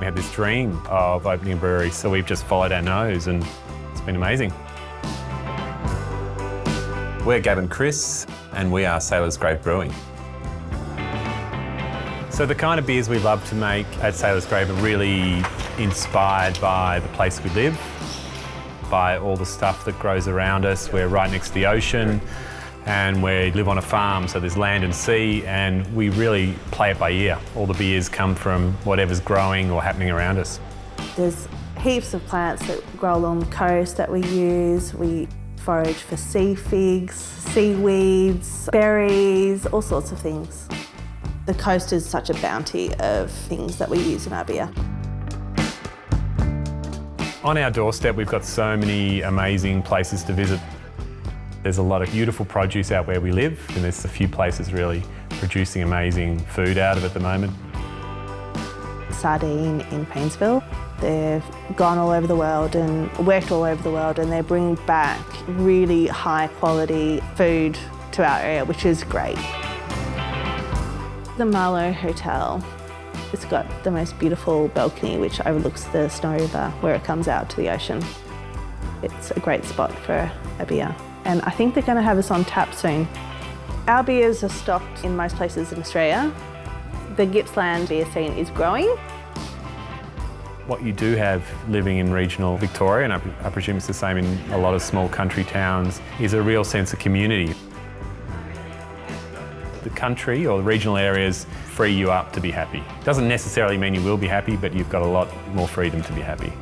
We had this dream of opening a brewery, so we've just followed our nose and it's been amazing. We're Gab and Chris, and we are Sailors Grave Brewing. So the kind of beers we love to make at Sailors Grave are really inspired by the place we live, by all the stuff that grows around us. We're right next to the ocean and we live on a farm, so there's land and sea, and we really play it by ear. All the beers come from whatever's growing or happening around us. There's heaps of plants that grow along the coast that we use. We forage for sea figs, seaweeds, berries, all sorts of things. The coast is such a bounty of things that we use in our beer. On our doorstep, we've got so many amazing places to visit. There's a lot of beautiful produce out where we live, and there's a few places really producing amazing food out of it at the moment. Sardine in Painesville. They've gone all over the world and worked all over the world, and they're bringing back really high quality food to our area, which is great. The Marlow Hotel. It's got the most beautiful balcony which overlooks the Snow River where it comes out to the ocean. It's a great spot for a beer, and I think they're going to have us on tap soon. Our beers are stocked in most places in Australia. The Gippsland beer scene is growing. What you do have living in regional Victoria, and I presume it's the same in a lot of small country towns, is a real sense of community. The country or the regional areas free you up to be happy. Doesn't necessarily mean you will be happy, but you've got a lot more freedom to be happy.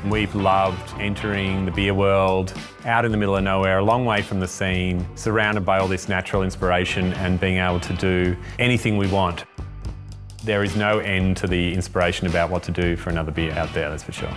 We've loved entering the beer world out in the middle of nowhere, a long way from the scene, surrounded by all this natural inspiration and being able to do anything we want. There is no end to the inspiration about what to do for another beer out there, that's for sure.